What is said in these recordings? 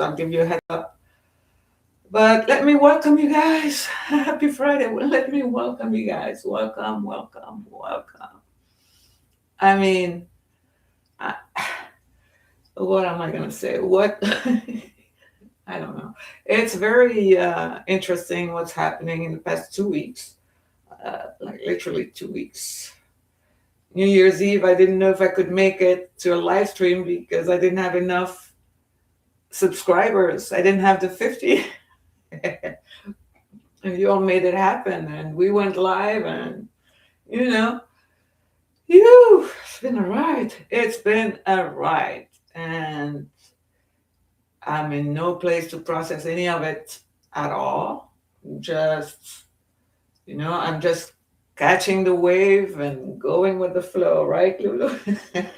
I'll give you a heads up. But let me welcome you guys. Happy Friday. Well, let me welcome you guys. Welcome, welcome, welcome. I mean, I, what am I going to say? What? I don't know. It's very interesting what's happening in the past 2 weeks, like literally 2 weeks. New Year's Eve, I didn't know if I could make it to a live stream because I didn't have enough subscribers. I didn't have the 50. And you all made it happen. And we went live, and you know, it's been a ride. It's been a ride. And I'm in no place to process any of it at all. Just, I'm just catching the wave and going with the flow, right, Lulu?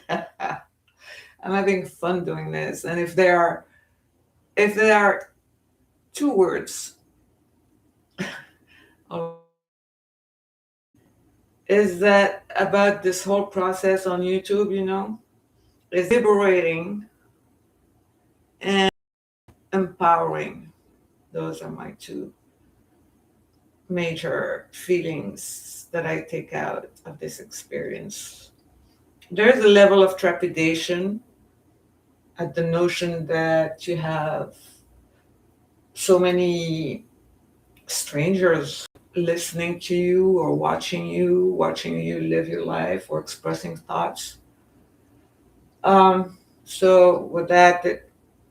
I'm having fun doing this. And if there are two words, is that about this whole process on YouTube, is liberating and empowering. Those are my two major feelings that I take out of this experience. There's a level of trepidation at the notion that you have so many strangers listening to you or watching you live your life or expressing thoughts. So with that,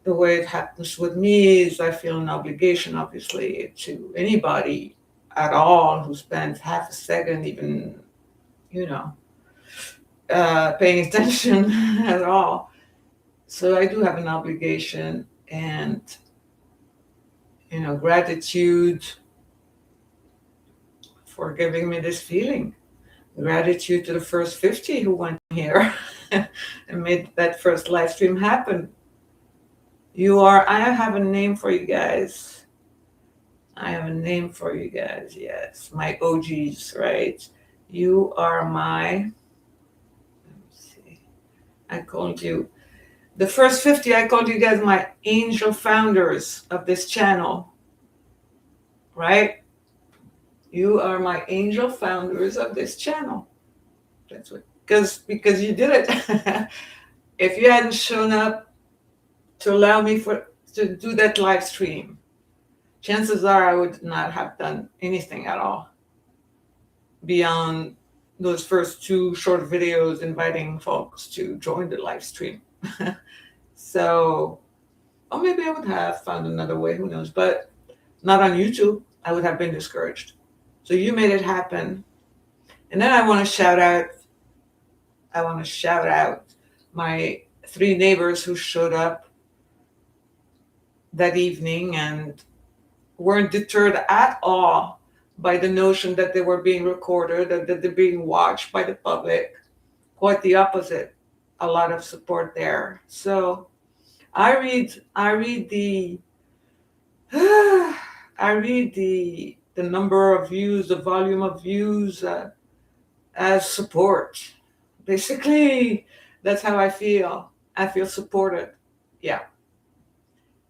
the way it happens with me is I feel an obligation, obviously, to anybody at all who spends half a second even, you know, paying attention at all. So I do have an obligation and, gratitude for giving me this feeling. Gratitude to the first 50 who went here and made that first live stream happen. I have a name for you guys. I have a name for you guys, yes. My OGs, right? You are let me see. I called you, the first 50, I called you guys my angel founders of this channel, right? You are my angel founders of this channel. That's what, because you did it. If you hadn't shown up to allow me to do that live stream, chances are I would not have done anything at all beyond those first two short videos inviting folks to join the live stream. So, or maybe I would have found another way, who knows, but not on YouTube. I would have been discouraged. So you made it happen. And then I want to shout out my three neighbors who showed up that evening and weren't deterred at all by the notion that they were being recorded, that they're being watched by the public. Quite the opposite. A lot of support there. So I read the I read the number of views, the volume of views as support. Basically, that's how I feel. I feel supported. Yeah.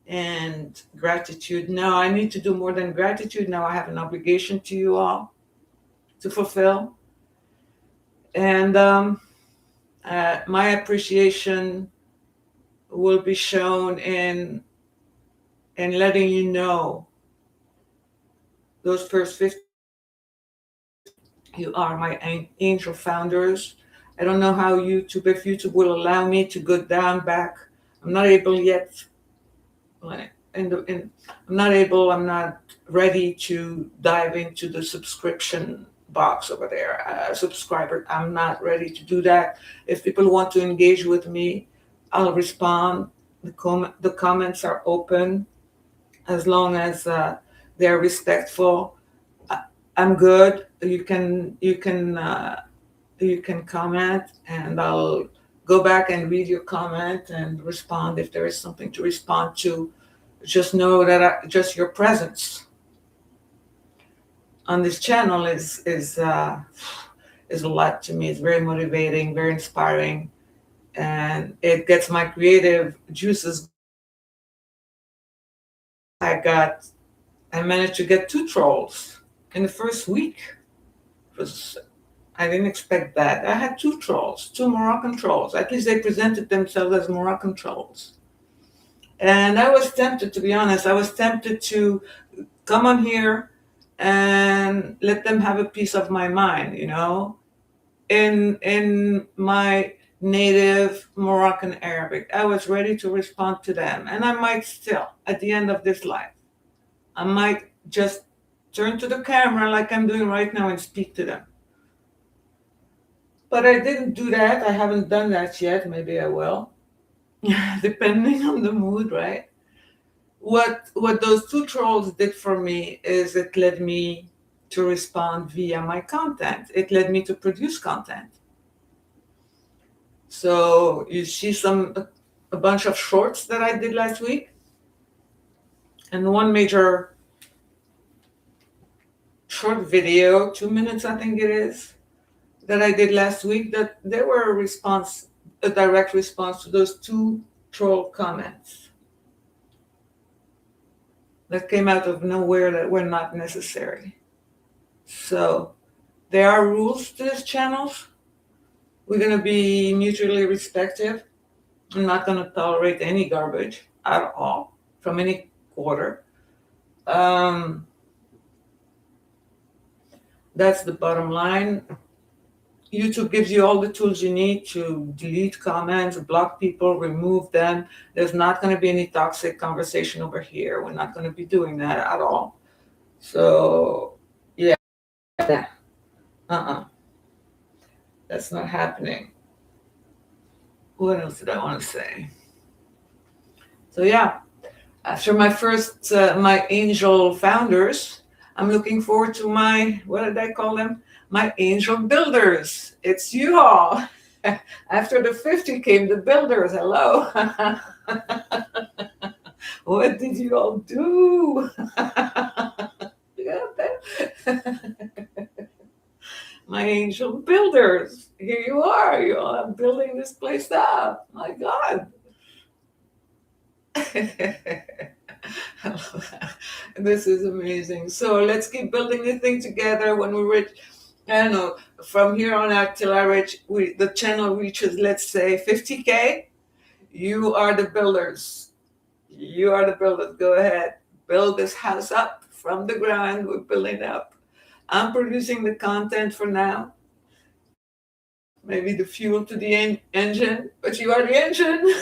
And gratitude. No, I need to do more than gratitude. Now I have an obligation to you all to fulfill. And my appreciation will be shown in letting you know those first 50. You are my angel founders. I don't know how if YouTube will allow me to go down back. I'm not able yet. I'm not ready to dive into the subscription box over there. Subscriber, I'm not ready to do that. If people want to engage with me, I'll respond. The comments are open as long as they're respectful. I'm good. You can comment, and I'll go back and read your comment and respond if there is something to respond to. Just know that just your presence on this channel is a lot to me. It's very motivating, very inspiring, and it gets my creative juices I managed to get 2 trolls in the first week. I didn't expect that. I had 2 trolls, 2 Moroccan trolls. At least they presented themselves as Moroccan trolls. And I was tempted, to be honest, I was tempted to come on here and let them have a piece of my mind, in my native Moroccan Arabic. I was ready to respond to them. And I might still, at the end of this life, I might just turn to the camera like I'm doing right now and speak to them. But I didn't do that. I haven't done that yet. Maybe I will, depending on the mood, right? What those 2 trolls did for me is it led me to respond via my content. It led me to produce content. So you see a bunch of shorts that I did last week, and one major short video, 2 minutes I think it is, that I did last week, that they were a direct response to those 2 troll comments that came out of nowhere that were not necessary. So there are rules to this channel. We're going to be mutually respectful. I'm not going to tolerate any garbage at all from any quarter. That's the bottom line. YouTube gives you all the tools you need to delete comments, block people, remove them. There's not going to be any toxic conversation over here. We're not going to be doing that at all. So, yeah. That's not happening. What else did I want to say? So, yeah. After my first, my angel founders, I'm looking forward to what did I call them? My angel builders. It's you all. After the 50 came the builders. Hello. What did you all do? My angel builders. Here you are. You all are building this place up. My God. This is amazing. So let's keep building the thing together. When we reach, I don't know, from here on out till the channel reaches, let's say 50K, you are the builders. You are the builders. Go ahead. Build this house up from the ground. We're building up. I'm producing the content for now. Maybe the fuel to the engine, but you are the engine.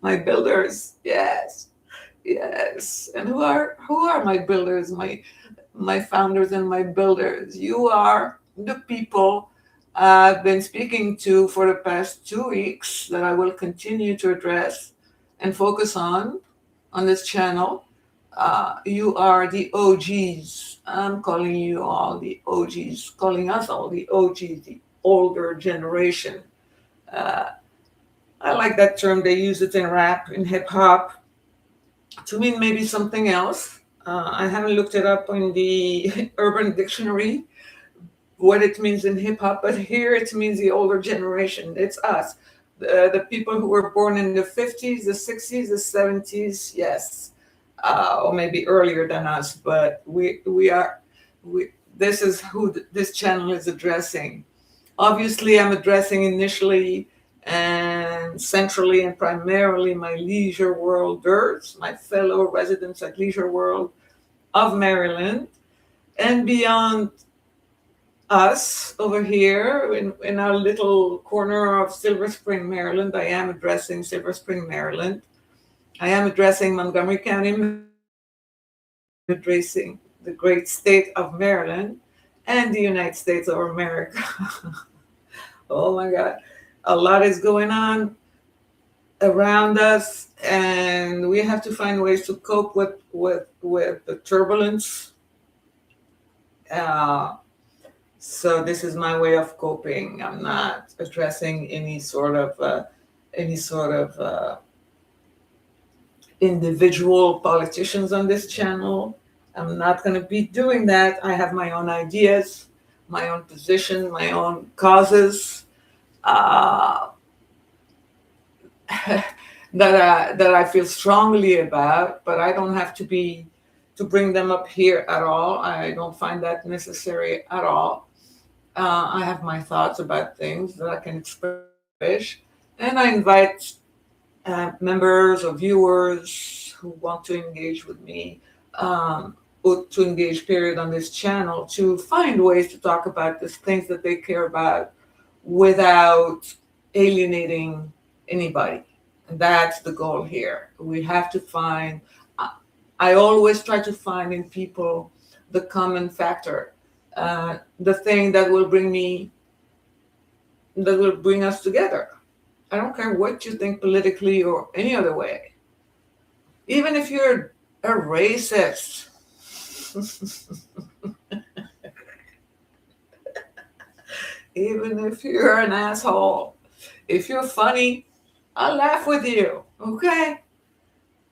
My builders, yes. And who are my builders, my founders and my builders? You are the people I've been speaking to for the past 2 weeks that I will continue to address and focus on this channel. You are the OGs. I'm calling you all the OGs, calling us all the OGs, the older generation. I like that term. They use it in rap, in hip hop, to mean maybe something else. I haven't looked it up in the Urban Dictionary, what it means in hip hop, but here it means the older generation. It's us, the people who were born in the 50s, the 60s, the 70s, yes, or maybe earlier than us. But this is who this channel is addressing. Obviously, I'm addressing initially and centrally and primarily my Leisure Worlders, my fellow residents at Leisure World of Maryland, and beyond us over here in our little corner of Silver Spring, Maryland. I am addressing Silver Spring, Maryland. I am addressing Montgomery County, addressing the great state of Maryland and the United States of America. Oh my God. A lot is going on around us, and we have to find ways to cope with the turbulence. So this is my way of coping. I'm not addressing any sort of individual politicians on this channel. I'm not going to be doing that. I have my own ideas, my own position, my own causes. that I feel strongly about, but I don't have to bring them up here at all. I don't find that necessary at all. I have my thoughts about things that I can express as I wish, and I invite members or viewers who want to engage with me, or to engage period on this channel, to find ways to talk about these things that they care about without alienating anybody. And that's the goal here. We have to find, I always try to find in people the common factor, the thing that will bring us together. I don't care what you think politically or any other way. Even if you're a racist, even if you're an asshole, if you're funny, I'll laugh with you, okay?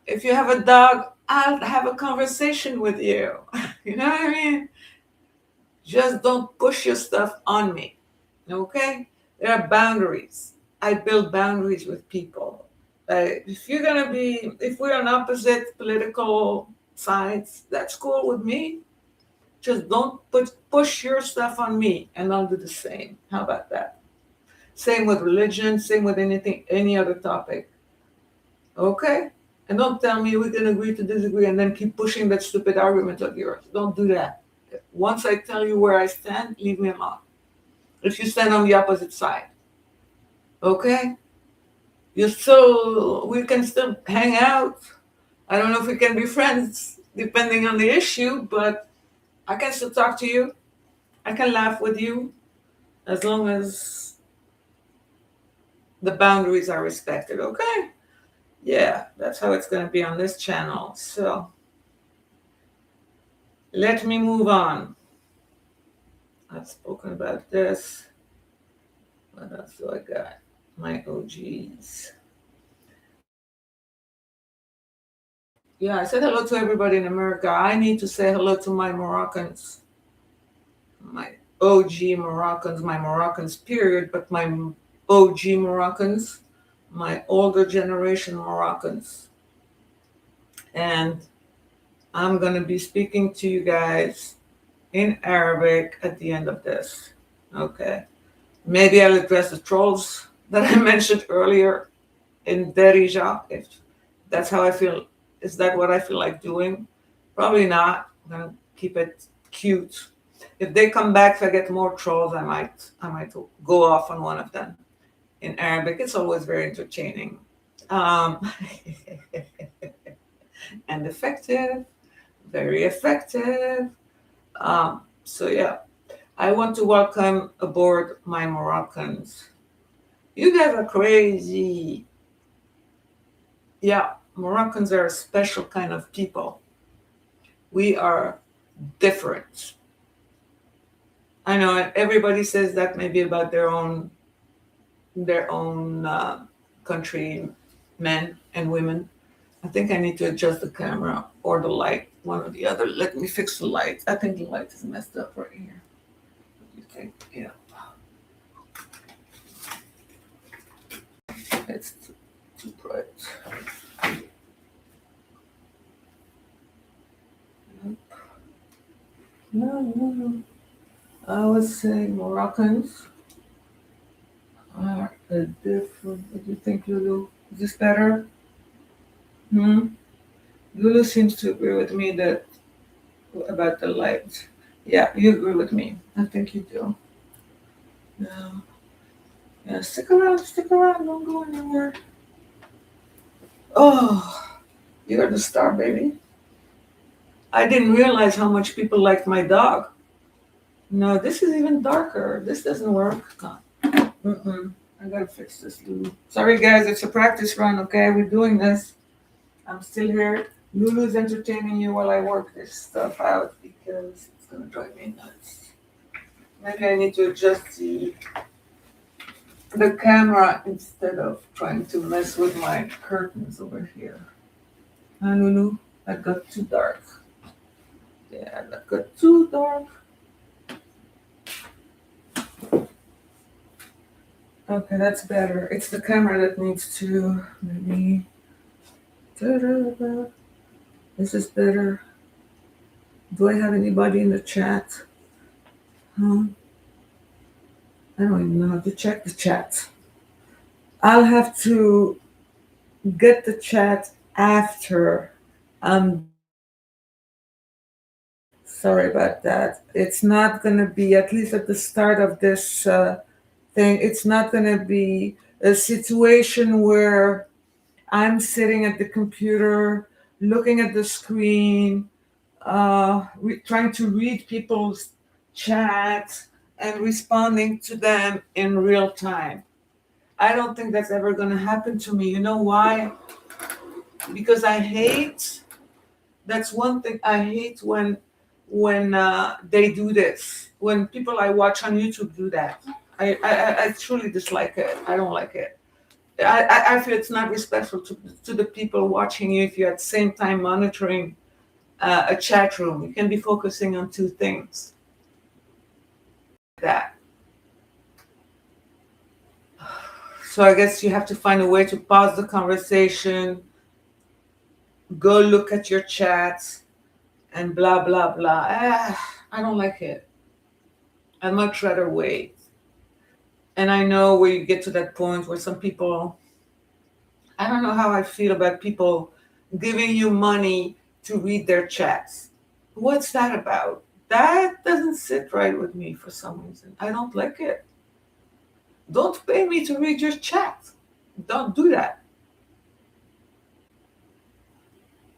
If you have a dog, I'll have a conversation with you. You know what I mean? Just don't push your stuff on me, okay? There are boundaries. I build boundaries with people. If we're on opposite political sides, that's cool with me. Just don't push your stuff on me, and I'll do the same. How about that? Same with religion, same with anything, any other topic. Okay? And don't tell me we can agree to disagree and then keep pushing that stupid argument of yours. Don't do that. Once I tell you where I stand, leave me alone. If you stand on the opposite side, okay? We can still hang out. I don't know if we can be friends depending on the issue, but I can still talk to you. I can laugh with you as long as the boundaries are respected, okay? Yeah, that's how it's going to be on this channel. So let me move on. I've spoken about this. What else do I got? My OGs. Yeah, I said hello to everybody in America. I need to say hello to my Moroccans, my OG Moroccans, my Moroccans, period, but my OG Moroccans, my older generation Moroccans. And I'm going to be speaking to you guys in Arabic at the end of this. Okay. Maybe I'll address the trolls that I mentioned earlier in Derija, if that's how I feel. Is that what I feel like doing? Probably not. I'm going to keep it cute. If they come back, if I get more trolls, I might go off on one of them in Arabic. It's always very entertaining. And effective, very effective. So yeah, I want to welcome aboard my Moroccans. You guys are crazy. Yeah, Moroccans are a special kind of people. We are different. I know everybody says that maybe about their own country, men and women. I think I need to adjust the camera or the light, one or the other. Let me fix the light. I think the light is messed up right here. What do you think? Yeah. It's too bright. No. I would say Moroccans are a different. What do you think, Lulu? Is this better? Lulu seems to agree with me that about the light. Yeah, you agree with me. I think you do. Yeah. Yeah, stick around, don't go anywhere. Oh, you're the star, baby. I didn't realize how much people liked my dog. No, this is even darker. This doesn't work. I gotta fix this, Lulu. Sorry, guys, it's a practice run, okay? We're doing this. I'm still here. Lulu's entertaining you while I work this stuff out because it's gonna drive me nuts. Maybe I need to adjust the camera instead of trying to mess with my curtains over here. Lulu, that got too dark. Yeah, that got too dark. Okay, that's better. It's the camera that needs to maybe Da-da-da. This is better. Do I have anybody in the chat? Huh? I don't even know how to check the chat. I'll have to get the chat after. Sorry about that. It's not going to be, at least at the start of this thing, it's not going to be a situation where I'm sitting at the computer, looking at the screen, trying to read people's chats and responding to them in real time. I don't think that's ever going to happen to me. You know why? Because that's one thing I hate when they do this. When people I watch on YouTube do that, I truly dislike it. I don't like it. I feel it's not respectful to the people watching you if you're at the same time monitoring a chat room. You can be focusing on two things. That. So I guess you have to find a way to pause the conversation, go look at your chats, and blah blah blah. I don't like it. I'd much rather wait. And I know where you get to that point where some people, I don't know how I feel about people giving you money to read their chats. What's that about? That doesn't sit right with me for some reason. I don't like it. Don't pay me to read your chat. Don't do that.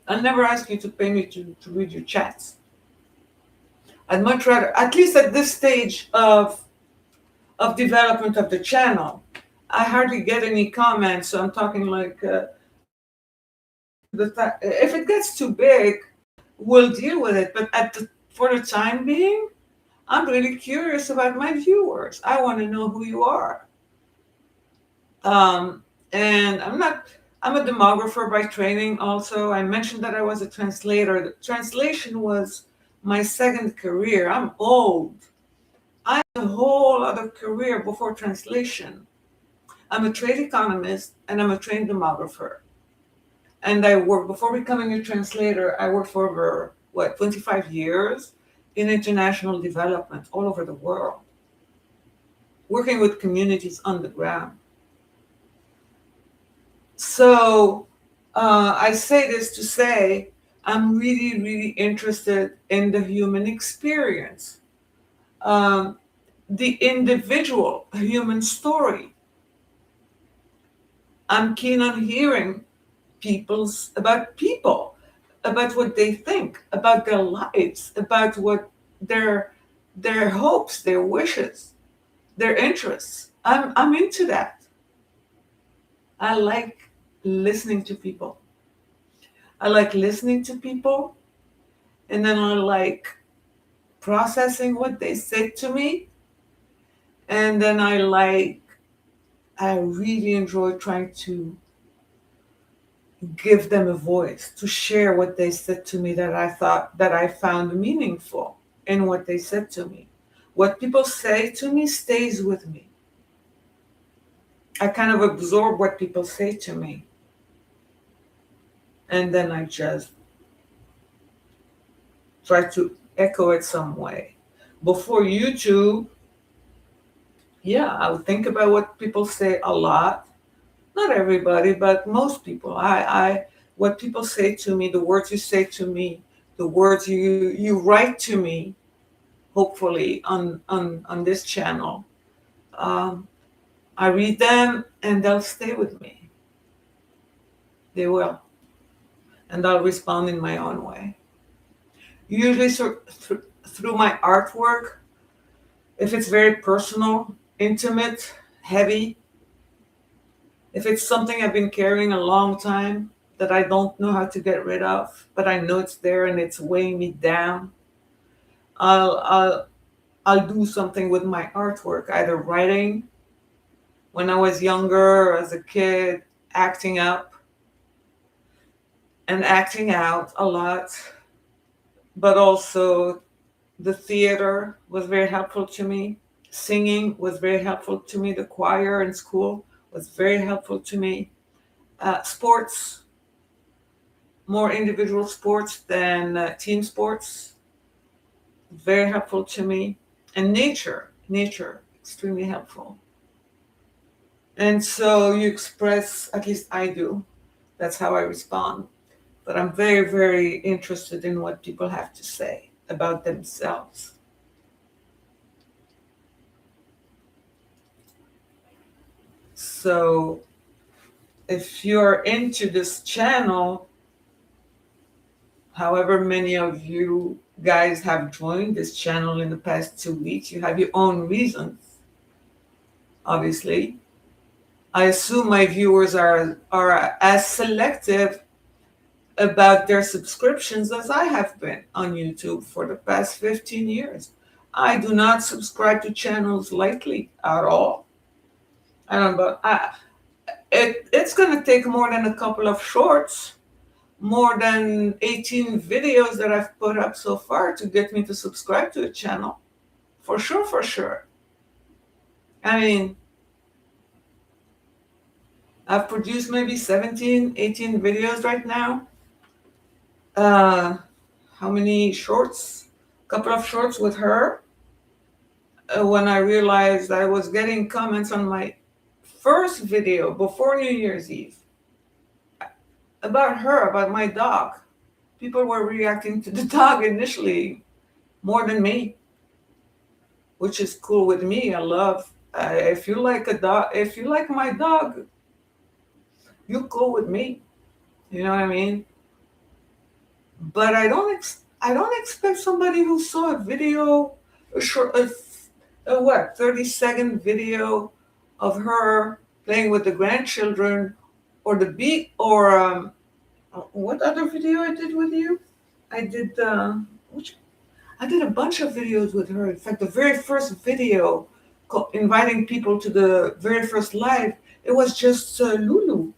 I'll never ask you to pay me to read your chats. I'd much rather, at least at this stage of development of the channel, I hardly get any comments. So I'm talking like, if it gets too big, we'll deal with it. But for the time being, I'm really curious about my viewers. I want to know who you are. And I'm a demographer by training also. I mentioned that I was a translator. The translation was my second career. I'm old. I had a whole other career before translation. I'm a trade economist and I'm a trained demographer. And before becoming a translator, I worked for over, 25 years in international development all over the world, working with communities on the ground. So I say this to say I'm really, really interested in the human experience, the individual human story. I'm keen on hearing about people, about what they think, about their lives, about what their hopes, their wishes, their interests. I'm into that. I like listening to people. I like listening to people, and then I like processing what they say to me, and then I really enjoy trying to give them a voice, to share what they said to me that I found meaningful in what they said to me. What people say to me stays with me. I kind of absorb what people say to me, and then I just try to echo it some way. Before YouTube, yeah, I would think about what people say a lot. Not everybody, but most people. What people say to me, the words you say to me, the words you write to me, hopefully on this channel, um, I read them and they'll stay with me. They will, and I'll respond in my own way. Usually through my artwork, if it's very personal, intimate, heavy, if it's something I've been carrying a long time that I don't know how to get rid of, but I know it's there and it's weighing me down, I'll I'll I'll do something with my artwork, either writing when I was younger or as a kid, acting up and acting out a lot, but also the theater was very helpful to me. Singing was very helpful to me. The choir in school was very helpful to me. Sports, more individual sports than team sports. Very helpful to me. And nature, extremely helpful. And so you express, at least I do, that's how I respond. But I'm very, very interested in what people have to say about themselves. So if you're into this channel, however many of you guys have joined this channel in the past 2 weeks, you have your own reasons, obviously. I assume my viewers are as selective about their subscriptions as I have been on YouTube for the past 15 years. I do not subscribe to channels lightly at all. I don't know, but it's going to take more than a couple of shorts, more than 18 videos that I've put up so far to get me to subscribe to a channel. For sure, for sure. I mean, I've produced maybe 17, 18 videos right now. How many shorts? A couple of shorts with her. When I realized I was getting comments on my first video before New Year's Eve about her, about my dog. People were reacting to the dog initially more than me, which is cool with me. I love, if you like a dog, if you like my dog, you cool with me. You know what I mean? But I don't expect somebody who saw a video, a short, a what, 30-second video of her playing with the grandchildren, or what other video I did with you? I did I did a bunch of videos with her. In fact, the very first video inviting people to the very first live, it was just Lulu.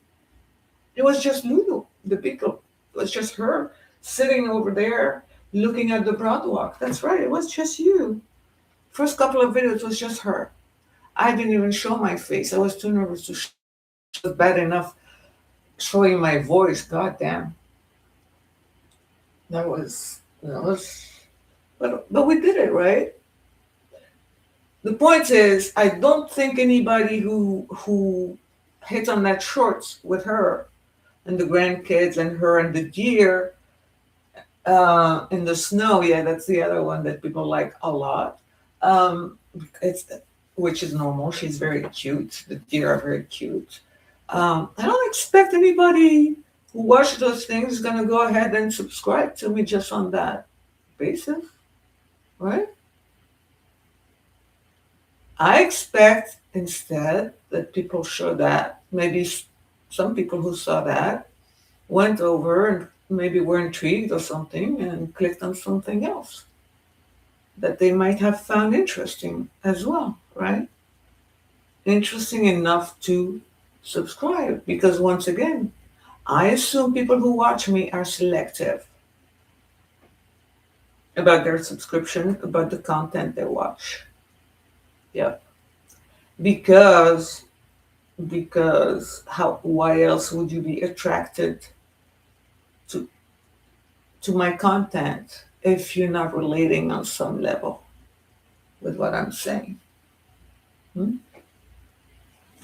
It was just Lulu, the Beagle. It was just her sitting over there looking at the broadwalk. That's right, it was just you. First couple of videos was just her. I didn't even show my face. I was too nervous to show. It was bad enough showing my voice. God damn. That was, but we did it, right? The point is, I don't think anybody who hit on that shorts with her and the grandkids and her and the deer in the snow. Yeah, that's the other one that people like a lot. It's which is normal. She's very cute. The deer are very cute. I don't expect anybody who watches those things is gonna go ahead and subscribe to me just on that basis, right? I expect instead that people show that. Maybe some people who saw that went over and maybe were intrigued or something and clicked on something else that they might have found interesting as well, right? Interesting enough to subscribe, because once again, I assume people who watch me are selective about their subscription, about the content they watch. Yeah. Because why else would you be attracted to my content if you're not relating on some level with what I'm saying?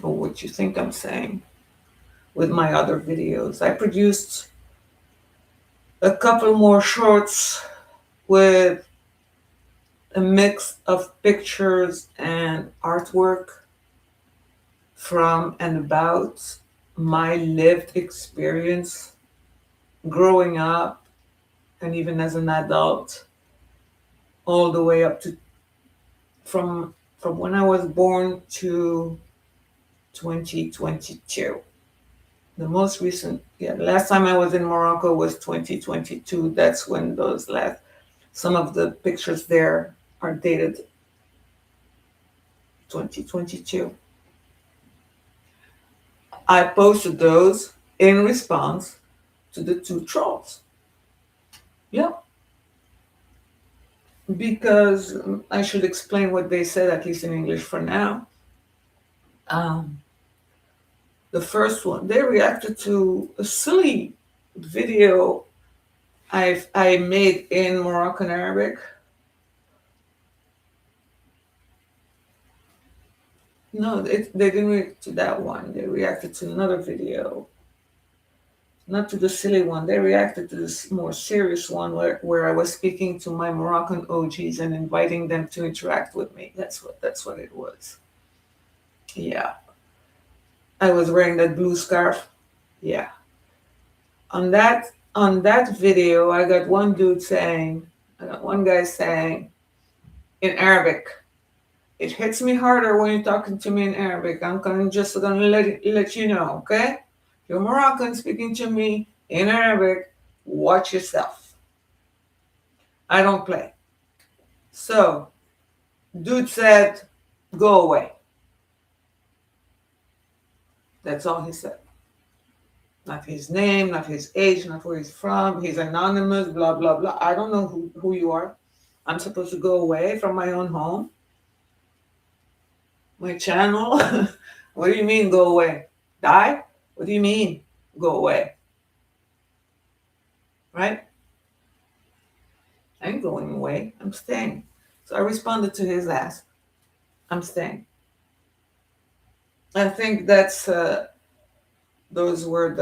Or what you think I'm saying with my other videos. I produced a couple more shorts with a mix of pictures and artwork from and about my lived experience growing up and even as an adult, all the way up to from when I was born to 2022. The most recent, the last time I was in Morocco was 2022. That's when some of the pictures there are dated 2022. I posted those in response to the two trolls. Yeah. Because I should explain what they said, at least in English for now. The first one, they reacted to a silly video I made in Moroccan Arabic. No, they didn't react to that one. They reacted to another video, not to the silly one. They reacted to this more serious one where I was speaking to my Moroccan OGs and inviting them to interact with me. That's what it was. Yeah, I was wearing that blue scarf. Yeah, on that video, I got one guy saying in Arabic. It hits me harder when you're talking to me in Arabic. I'm just gonna let you know, okay? If you're Moroccan speaking to me in Arabic, watch yourself. I don't play. So, dude said, go away. That's all he said. Not his name, not his age, not where he's from. He's anonymous, blah, blah, blah. I don't know who you are. I'm supposed to go away from my own home, my channel. What do you mean, go away? Die? What do you mean, go away? Right? I ain't going away. I'm staying. So I responded to his ask. I'm staying. I think those were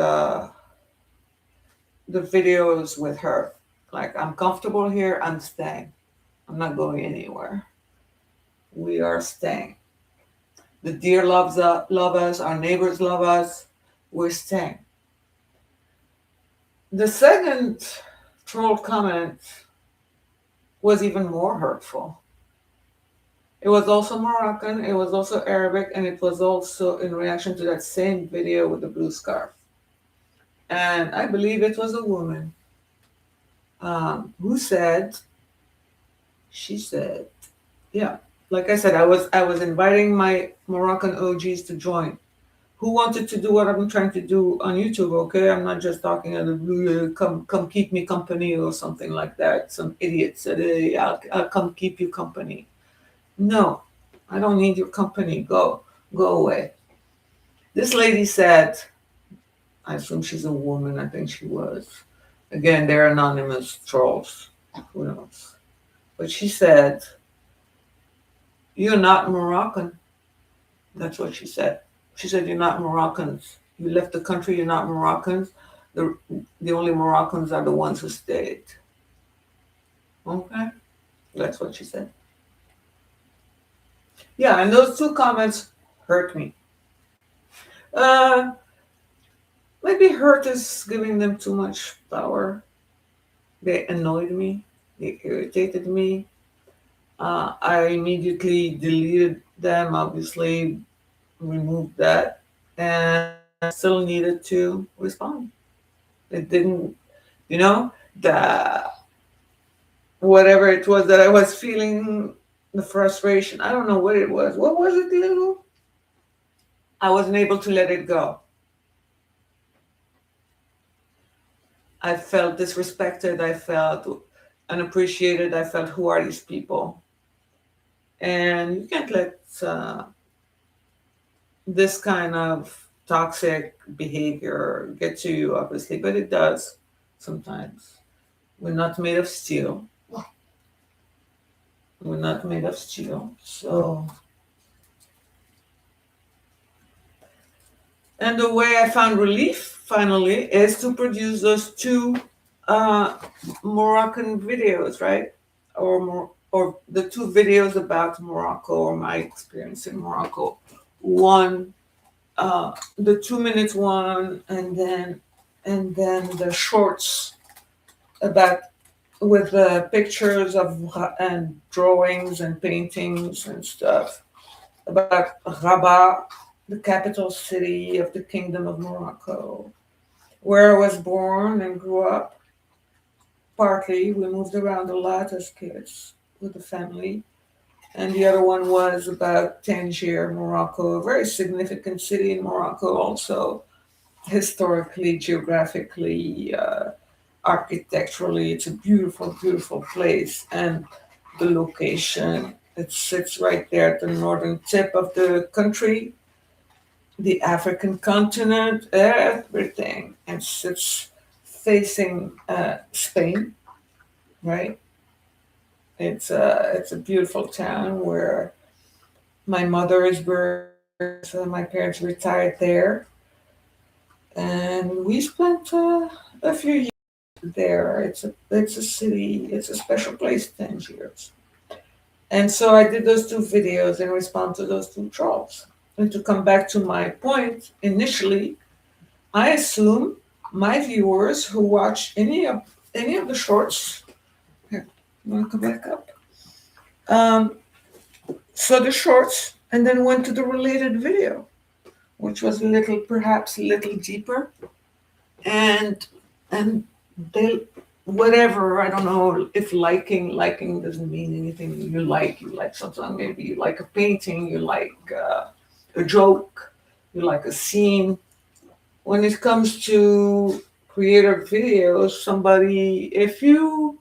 the videos with her. Like, I'm comfortable here. I'm staying. I'm not going anywhere. We are staying. The deer love us. Our neighbors love us. We're staying. The second troll comment was even more hurtful. It was also Moroccan, it was also Arabic, and it was also in reaction to that same video with the blue scarf. And I believe it was a woman who said, she said, yeah, like I said, I was inviting my Moroccan OGs to join, who wanted to do what I'm trying to do on YouTube. Okay, I'm not just talking at the blue, come keep me company or something like that. Some idiot said, hey, I'll come keep you company. No, I don't need your company. Go away. This lady said, I assume she's a woman. I think she was. Again, they're anonymous trolls. Who knows? But she said, you're not Moroccan. That's what she said. She said, you're not Moroccans. You left the country, you're not Moroccans. The only Moroccans are the ones who stayed. Okay? That's what she said. Yeah, and those two comments hurt me. Maybe hurt is giving them too much power. They annoyed me. They irritated me. I immediately deleted them, obviously removed that, and still needed to respond. It didn't, the whatever it was that I was feeling, the frustration. I don't know what it was. What was it, Diego? I wasn't able to let it go. I felt disrespected. I felt unappreciated. I felt, who are these people? And you can't let this kind of toxic behavior get to you, obviously, but it does sometimes. We're not made of steel. We're not made of steel. So, and the way I found relief finally is to produce those two Moroccan videos, right? Or the two videos about Morocco or my experience in Morocco. One, the 2 minute one, and then the shorts about with the pictures of and drawings and paintings and stuff about Rabat, the capital city of the Kingdom of Morocco, where I was born and grew up. Partly, we moved around a lot as kids with the family. And the other one was about Tangier, Morocco, a very significant city in Morocco, also historically, geographically, architecturally. It's a beautiful, beautiful place. And the location, it sits right there at the northern tip of the country, the African continent, everything. It sits facing Spain, right? It's a beautiful town where my mother is buried. So my parents retired there, and we spent a few years there. It's a city. It's a special place. 10 years. And so I did those two videos in response to those two trolls. And to come back to my point, initially, I assume my viewers who watch any of the shorts. Here, I'm gonna come back up. Um, saw the shorts and then went to the related video, which was perhaps a little deeper, and and they whatever, I don't know if liking doesn't mean anything. You like something, maybe you like a painting, you like a joke, you like a scene. When it comes to creator videos, somebody, if you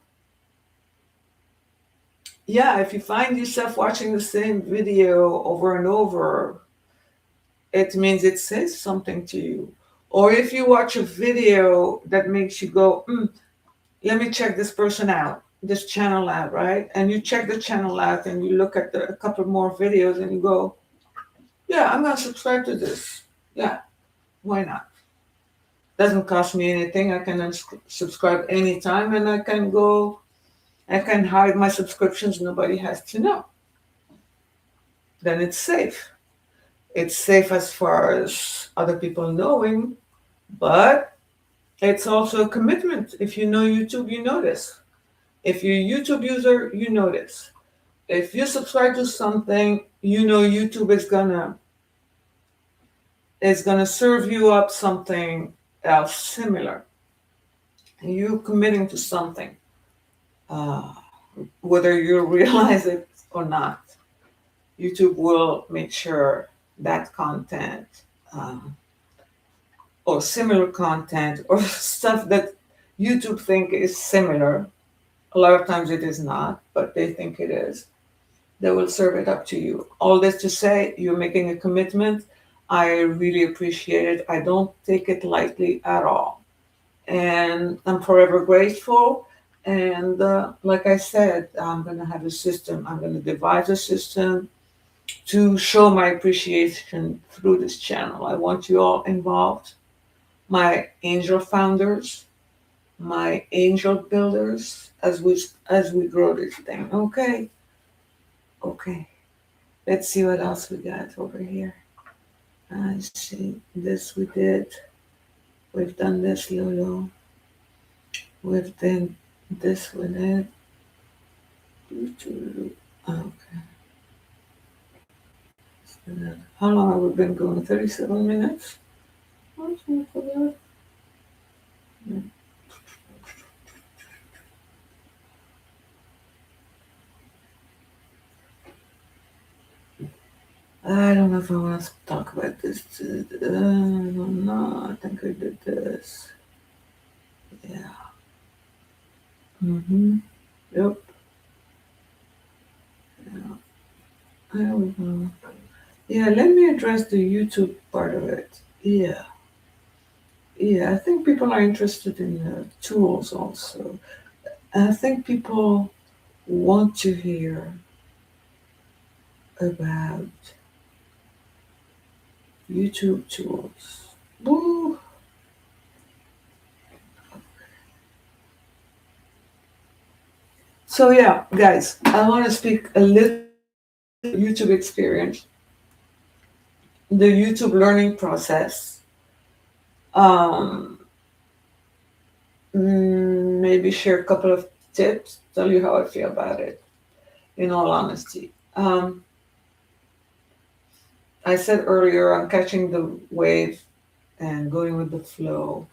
find yourself watching the same video over and over, it means it says something to you. Or if you watch a video that makes you go, let me check this person out, this channel out, right? And you check the channel out and you look at a couple more videos and you go, yeah, I'm going to subscribe to this. Yeah, why not? Doesn't cost me anything. I can subscribe anytime, and I can hide my subscriptions. Nobody has to know. Then it's safe. It's safe as far as other people knowing, but it's also a commitment. If you know YouTube, you know this. If you're a YouTube user, you know this. If you subscribe to something, you know YouTube is gonna serve you up something else similar. You committing to something, uh, whether you realize it or not. YouTube will make sure that content, um, or similar content, or stuff that YouTube think is similar. A lot of times it is not, but they think it is. They will serve it up to you. All this to say, you're making a commitment. I really appreciate it. I don't take it lightly at all. And I'm forever grateful. And like I said, I'm going to have a system. I'm going to devise a system to show my appreciation through this channel. I want you all involved, my angel founders, my angel builders, as we grow this thing. Okay. Let's see what else we got over here. I see this we did. We've done this, Lolo. We've done this with it. Okay. How long have we been going? 37 minutes? I don't know if I want to talk about this. I don't know. I think I did this. Yeah. Yep. Yeah. I don't know. Yeah, let me address the YouTube part of it. Yeah. Yeah, I think people are interested in tools also. I think people want to hear about YouTube tools. Woo! So yeah, guys, I want to speak a little YouTube experience, the YouTube learning process. Um, Maybe share a couple of tips, tell you how I feel about it, in all honesty. I said earlier, I'm catching the wave and going with the flow,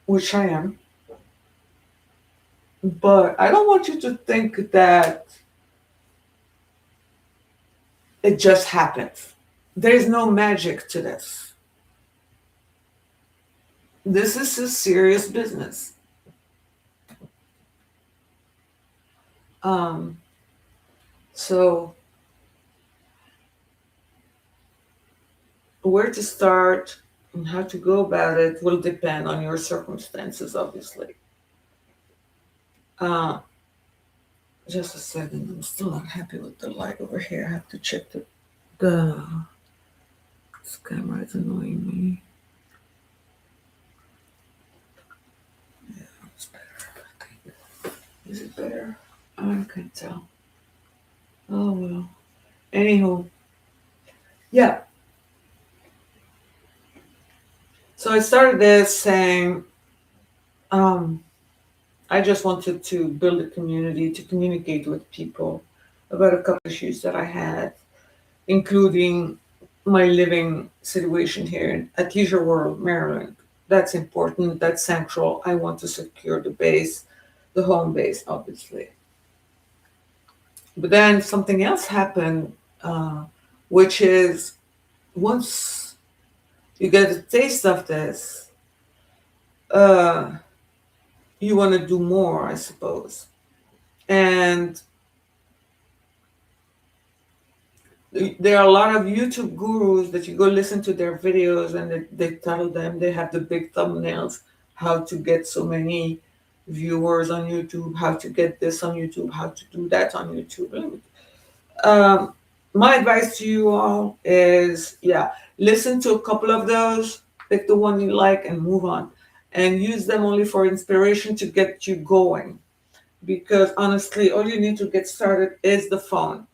which I am. But I don't want you to think that it just happens. There's no magic to this. This is a serious business. Um, so, where to start, And how to go about it will depend on your circumstances, obviously. Uh, just a second. I'm still not happy with the light over here. I have to check the this camera is annoying me. It's better, I think. Is it better? I can't tell. Oh well. Anywho, yeah. So I started this saying, um, I just wanted to build a community to communicate with people about a couple issues that I had, including my living situation here at Leisure World, Maryland. That's important. That's central. I want to secure the base, the home base, obviously. But then something else happened, which is once you get a taste of this, uh, you want to do more, I suppose. And there are a lot of YouTube gurus that you go listen to their videos and they tell them they have the big thumbnails, how to get so many viewers on YouTube, how to get this on YouTube, how to do that on YouTube. Um, my advice to you all is, yeah, listen to a couple of those, pick the one you like and move on. And use them only for inspiration to get you going. Because honestly, all you need to get started is the phone.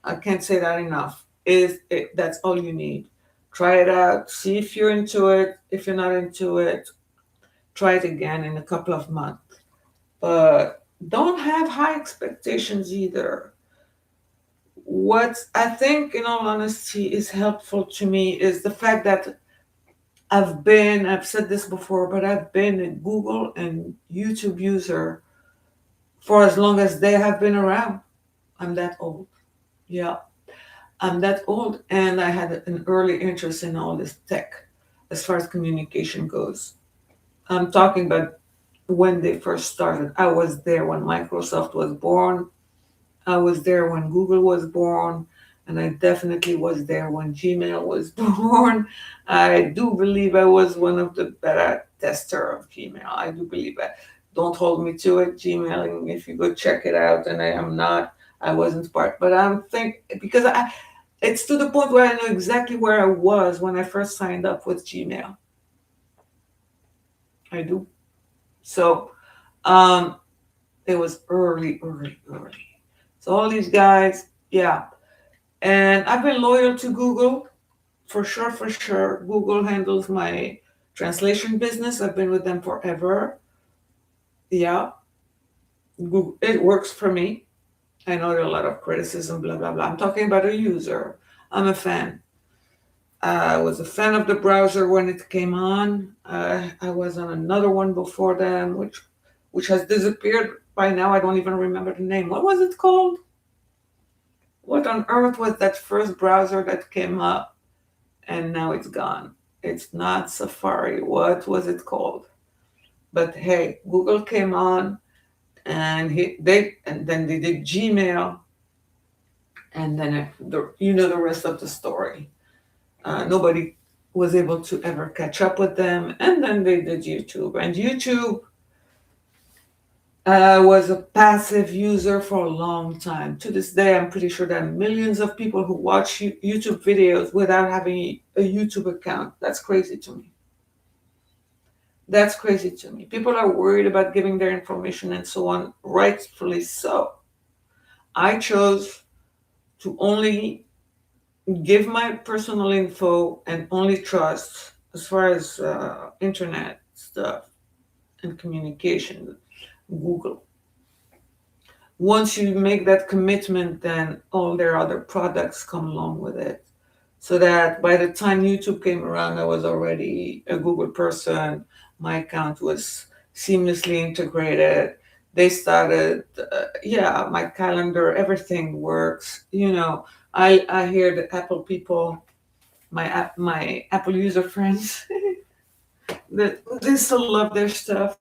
I can't say that enough. That's all you need. Try it out. See if you're into it. If you're not into it, try it again in a couple of months. But don't have high expectations either. What I think, in all honesty, is helpful to me is the fact that I've said this before, but I've been a Google and YouTube user for as long as they have been around. I'm that old. Yeah. I'm that old, and I had an early interest in all this tech as far as communication goes. I'm talking about when they first started. I was there when Microsoft was born. I was there when Google was born, and I definitely was there when Gmail was born. I do believe I was one of the beta tester of Gmail. I do believe that. Don't hold me to it, Gmail. If you go check it out, and I am not, I wasn't part. But I'm think because it's to the point where I know exactly where I was when I first signed up with Gmail. I do. So um, it was early, early, early. So all these guys, yeah. And I've been loyal to Google for sure, for sure. Google handles my translation business. I've been with them forever. Yeah, Google, it works for me. I know there are a lot of criticism, blah, blah, blah. I'm talking about a user. I'm a fan. I was a fan of the browser when it came on. I was on another one before them, which has disappeared by now. I don't even remember the name. What was it called? What on earth was that first browser that came up and now it's gone? It's not Safari. What was it called? But hey, Google came on and then they did Gmail, and then the rest of the story. Nobody was able to ever catch up with them. And then they did YouTube. And YouTube was a passive user for a long time. To this day, I'm pretty sure there are millions of people who watch YouTube videos without having a YouTube account. That's crazy to me. That's crazy to me. People are worried about giving their information and so on, rightfully so. I chose to only give my personal info and only trust as far as internet stuff and communication, Google. Once you make that commitment, then all their other products come along with it. So that by the time YouTube came around, I was already a Google person. My account was seamlessly integrated. They started, yeah, my calendar, everything works. I hear the Apple people, my Apple user friends, that they still love their stuff.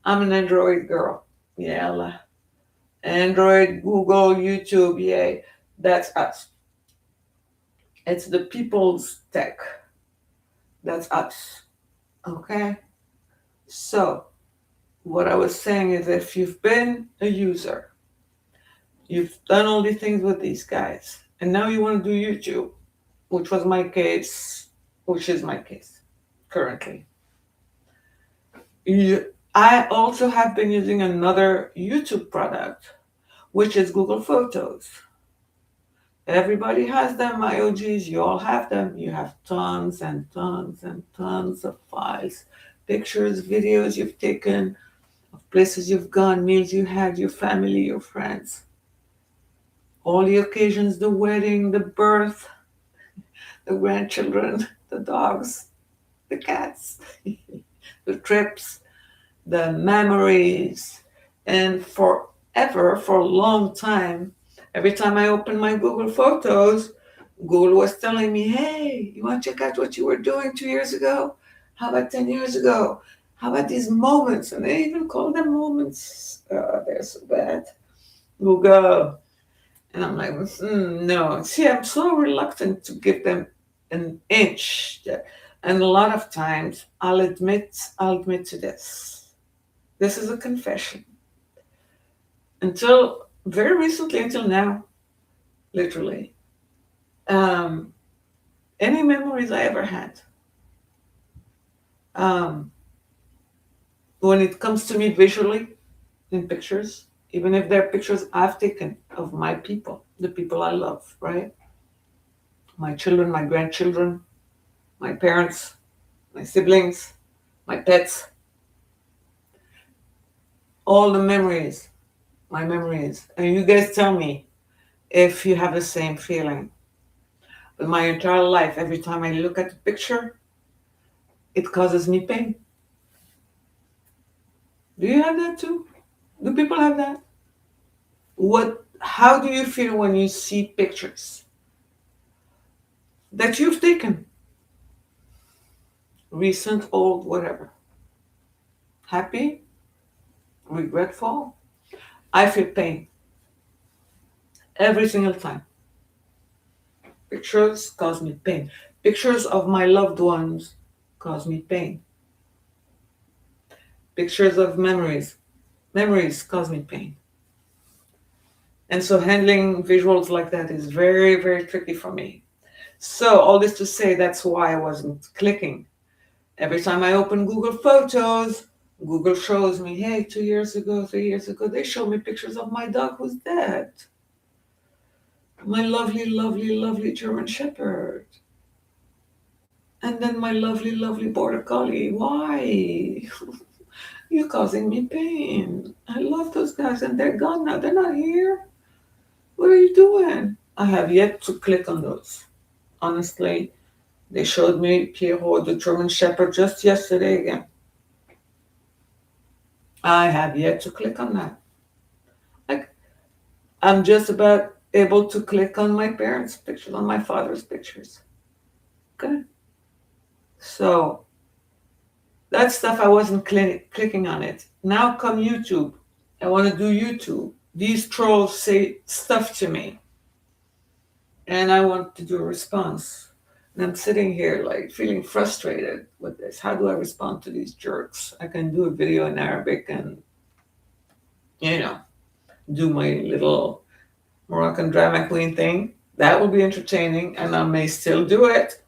I'm an Android girl. Yeah, Android, Google, YouTube, yay. That's us. It's the people's tech. That's us. Okay? So, what I was saying is if you've been a user, you've done all these things with these guys, and now you want to do YouTube, which was my case, which is my case currently. I also have been using another YouTube product, which is Google Photos. Everybody has them, my OGs. You all have them. You have tons and tons and tons of files, pictures, videos you've taken, of places you've gone, meals you had, your family, your friends, all the occasions, the wedding, the birth, the grandchildren, the dogs, the cats, the trips, the memories. And forever, for a long time, every time I opened my Google Photos, Google was telling me, hey, you want to check out what you were doing 2 years ago? How about 10 years ago? How about these moments? And they even call them moments. They're so bad. Google. And I'm like, no. See, I'm so reluctant to give them an inch. And a lot of times I'll admit to this. This is a confession. Until very recently, until now, literally, um, any memories I ever had, um, when it comes to me visually in pictures, even if they're pictures I've taken of my people, the people I love, right? My children, my grandchildren, my parents, my siblings, my pets, all the memories, my memories. And you guys tell me if you have the same feeling. But my entire life, every time I look at the picture, it causes me pain. Do you have that too? Do people have that? How do you feel when you see pictures that you've taken? Recent, old, whatever. Happy? Regretful? I feel pain every single time. Pictures cause me pain. Pictures of my loved ones cause me pain. Pictures of memories. Memories cause me pain. And so handling visuals like that is very, very tricky for me. So all this to say, that's why I wasn't clicking. Every time I open Google Photos, Google shows me, hey, 2 years ago, 3 years ago, they show me pictures of my dog who's dead. My lovely, lovely, lovely German Shepherd. And then my lovely, lovely Border Collie. Why? You're causing me pain. I love those guys and they're gone now. They're not here. What are you doing? I have yet to click on those. Honestly, they showed me Pierrot, the German Shepherd, just yesterday again. I have yet to click on that. Like, I'm just about able to click on my parents' pictures, on my father's pictures. Okay. So that stuff I wasn't clicking on it. Now come YouTube. I want to do YouTube. These trolls say stuff to me, and I want to do a response. And I'm sitting here like feeling frustrated with this. How do I respond to these jerks? I can do a video in Arabic and, you know, do my little Moroccan drama queen thing. That will be entertaining, and I may still do it.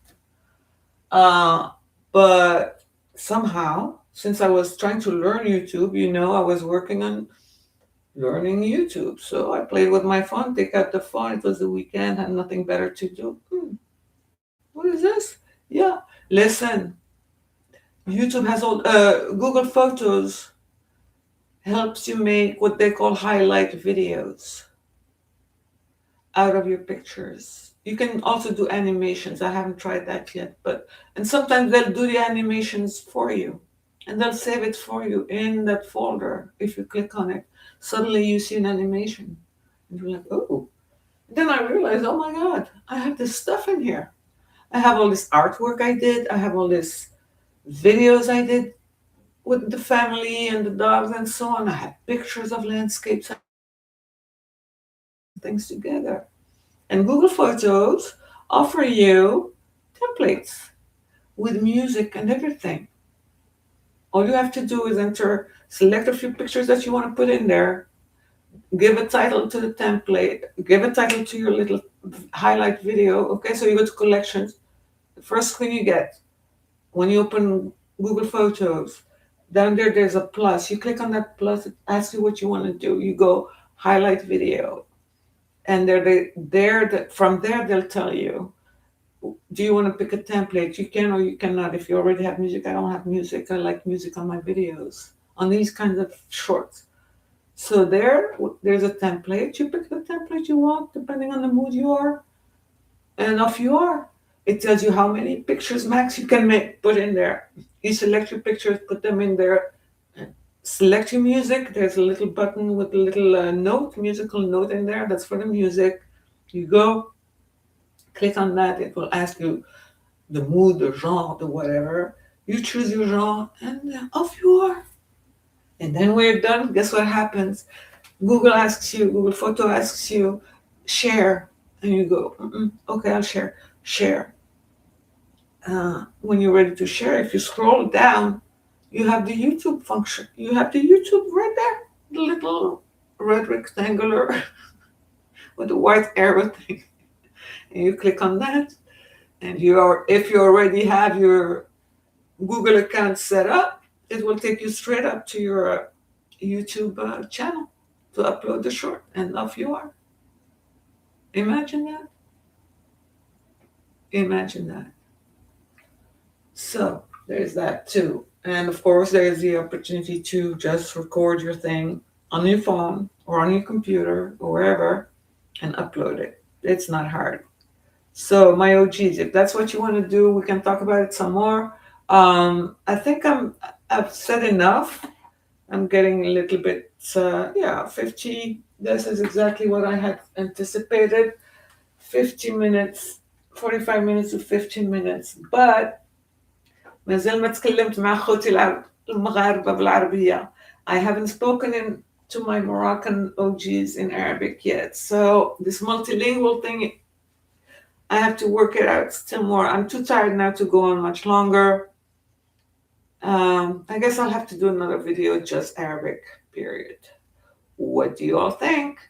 Uh, but somehow, since I was trying to learn YouTube, I was working on learning YouTube. So I played with my phone, take out the phone. It was the weekend, had nothing better to do. What is this? Yeah, listen. YouTube has all Google Photos helps you make what they call highlight videos out of your pictures. You can also do animations. I haven't tried that yet, and sometimes they'll do the animations for you and they'll save it for you in that folder. If you click on it, suddenly you see an animation and you're like, oh. Then I realized, oh my God, I have this stuff in here. I have all this artwork I did. I have all this videos I did with the family and the dogs and so on. I have pictures of landscapes and things together. And Google Photos offer you templates with music and everything. All you have to do is select a few pictures that you want to put in there, give a title to the template, give a title to your little highlight video. Okay, so you go to collections. The first screen you get when you open Google Photos, down there there's a plus. You click on that plus, it asks you what you want to do. You go highlight video, and from there they'll tell you, do you want to pick a template? You can or you cannot. If you already have music, I don't have music. I like music on my videos, on these kinds of shorts. So there's a template. You pick the template you want, depending on the mood you are, and off you are. It tells you how many pictures max you can put in there. You select your pictures, put them in there. Select your music. There's a little button with a little musical note in there. That's for the music. You go, click on that. It will ask you the mood, the genre, the whatever. You choose your genre, and off you are. And then when you're done, guess what happens? Google Photo asks you, share. And you go, okay, I'll share. Share. When you're ready to share, if you scroll down, you have the YouTube function. You have the YouTube right there, the little red rectangular with the white arrow thing. And you click on that. And if you already have your Google account set up, it will take you straight up to your YouTube channel to upload the short, and off you are. Imagine that. Imagine that. So there's that too. And of course, there's the opportunity to just record your thing on your phone or on your computer or wherever and upload it. It's not hard. So my OGs, if that's what you want to do, we can talk about it some more. I think I've said enough. I'm getting a little bit, 50. This is exactly what I had anticipated. 50 minutes, 45 minutes to 15 minutes. But ما زال ما تكلمت مع أخوتي المغاربة بالعربية. I haven't spoken to my Moroccan OGs in Arabic yet. So this multilingual thing, I have to work it out still more. I'm too tired now to go on much longer. I guess I'll have to do another video, just Arabic, period. What do you all think?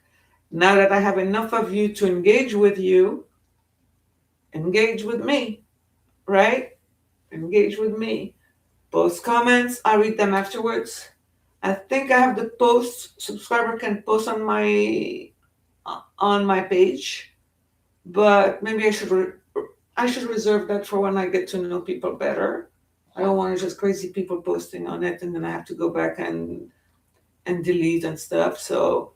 Now that I have enough of you to engage with you, engage with me, right? Engage with me. Post comments, I'll read them afterwards. I think I have the subscriber can post on my page, but maybe I should reserve that for when I get to know people better. I don't want just crazy people posting on it and then I have to go back and delete and stuff. So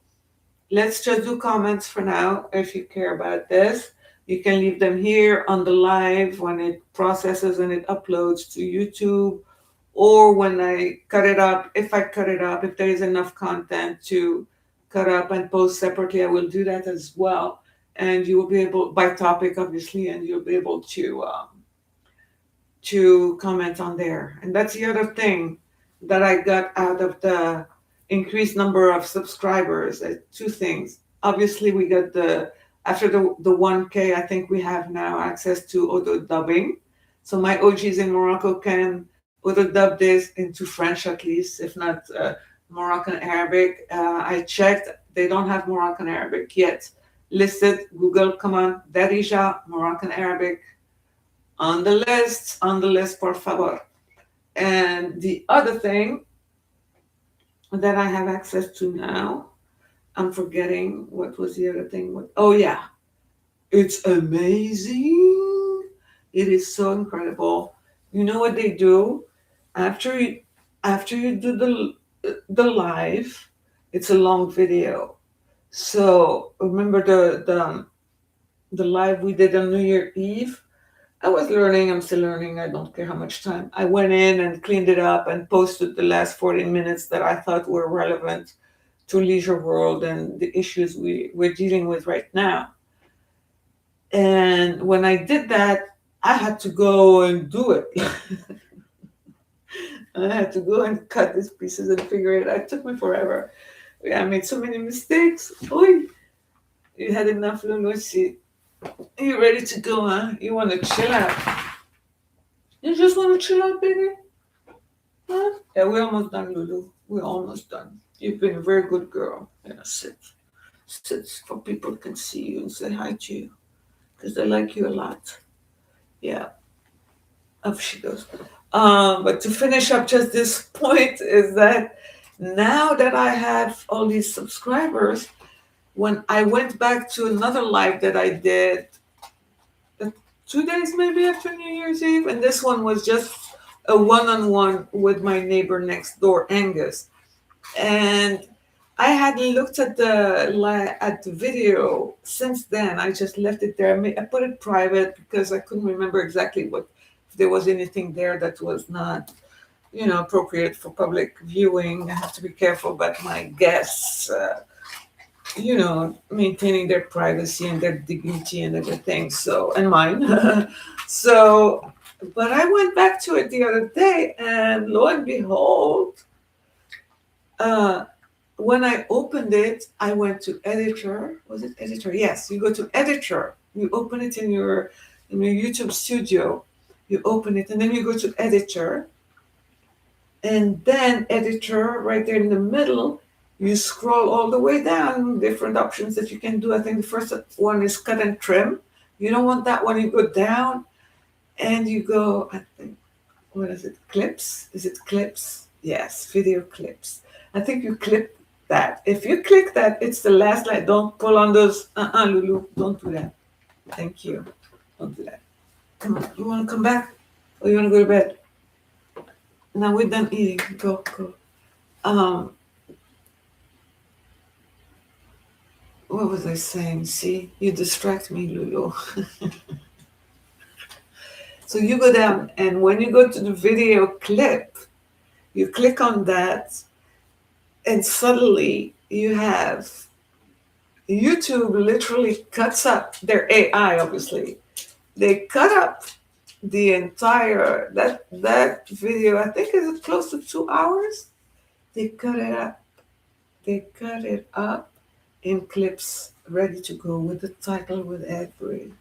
let's just do comments for now. If you care about this, you can leave them here on the live when it processes and it uploads to YouTube, or when I cut it up. If there is enough content to cut up and post separately, I will do that as well. And you will be able, by topic obviously, and you'll be able to comment on there. And that's the other thing that I got out of the increased number of subscribers. Two things. Obviously, we got after the 1K, I think we have now access to auto dubbing. So my OGs in Morocco can auto dub this into French at least, if not Moroccan Arabic. I checked, they don't have Moroccan Arabic yet listed. Google, come on, Darija, Moroccan Arabic. On the list, por favor. And the other thing that I have access to now, I'm forgetting what was the other thing. Oh yeah, it's amazing. It is so incredible. You know what they do? After you do the live, it's a long video. So remember the live we did on New Year Eve? I was learning, I'm still learning, I don't care how much time. I went in and cleaned it up and posted the last 14 minutes that I thought were relevant to Leisure World and the issues we're dealing with right now. And when I did that, I had to go and do it. I had to go and cut these pieces and figure it out. It took me forever. I made so many mistakes. Oy, you had enough, Lucy. You ready to go, huh? You want to chill out. You just want to chill out, baby? Huh? Yeah, we're almost done, Lulu. We're almost done. You've been a very good girl. Yeah, sit. Sit for people can see you and say hi to you because they like you a lot. Yeah, up she goes. But to finish up just this point is that now that I have all these subscribers, when I went back to another live that I did 2 days maybe after New Year's Eve, and this one was just a one-on-one with my neighbor next door, Angus. And I hadn't looked at the video since then. I just left it there. I put it private because I couldn't remember exactly what if there was anything there that was not, appropriate for public viewing. I have to be careful about my guests. Maintaining their privacy and their dignity and everything. So, and mine. So, but I went back to it the other day, and lo and behold, uh, when I opened it, I went to editor. Was it editor? Yes, you go to editor. You open it in your YouTube studio. You open it, and then you go to editor, and then editor right there in the middle. You scroll all the way down, different options that you can do. I think the first one is cut and trim. You don't want that one. You go down and you go, I think, what is it? Clips? Is it clips? Yes, video clips. I think you clip that. If you click that, it's the last line. Don't pull on those. Lulu, don't do that. Thank you. Don't do that. Come on. You want to come back? Or you want to go to bed? Now we're done eating. Go, go. What was I saying? See, you distract me, Lulu. So you go down, and when you go to the video clip, you click on that, and suddenly you have YouTube literally cuts up their AI, obviously. They cut up the entire that video, I think is close to 2 hours. They cut it up. They cut it up in clips ready to go with the title, with everything.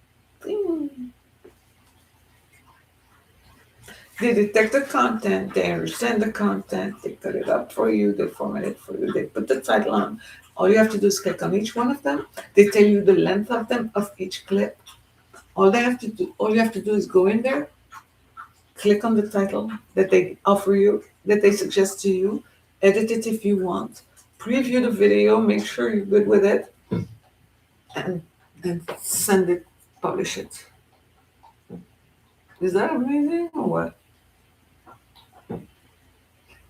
They detect the content, they understand the content, they cut it up for you, they format it for you, they put the title on. All you have to do is click on each one of them. They tell you the length of them, of each clip. All you have to do is go in there, click on the title that they offer you, that they suggest to you, edit it if you want, preview the video, make sure you're good with it, and send it, publish it. Is that amazing or what?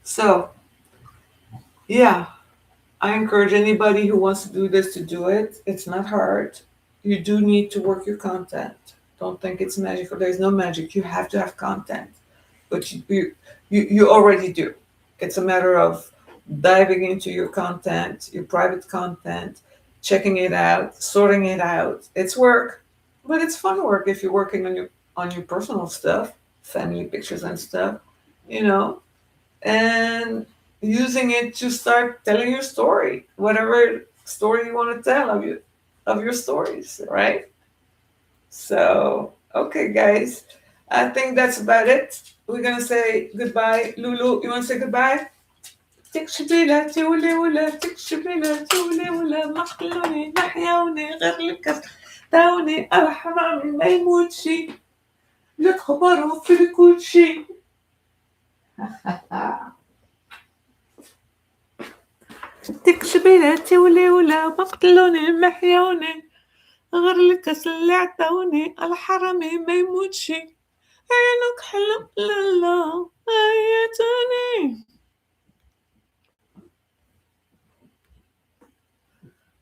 So, yeah, I encourage anybody who wants to do this to do it. It's not hard. You do need to work your content. Don't think it's magical. There's no magic. You have to have content, but you already do. It's a matter of diving into your content, your private content, checking it out, sorting it out. It's work, but it's fun work if you're working on your personal stuff, family pictures and stuff, you know and using it to start telling your story, whatever story you want to tell of your stories, right? So, okay, guys, I think that's about it. We're gonna say goodbye. Lulu, you want to say goodbye? تكشبيلة تولي ولا تكشبيلة تولي ولا مخلوني نحيوني غير الكس داوني الحمام ما يموتشي لك خبره في الكوتشي. تكشبيلة تولي ولا مقتلوني محيوني غير الكاس اللي عطاوني الحرامي ما يموتشي عينك حلم لا لا عيتوني.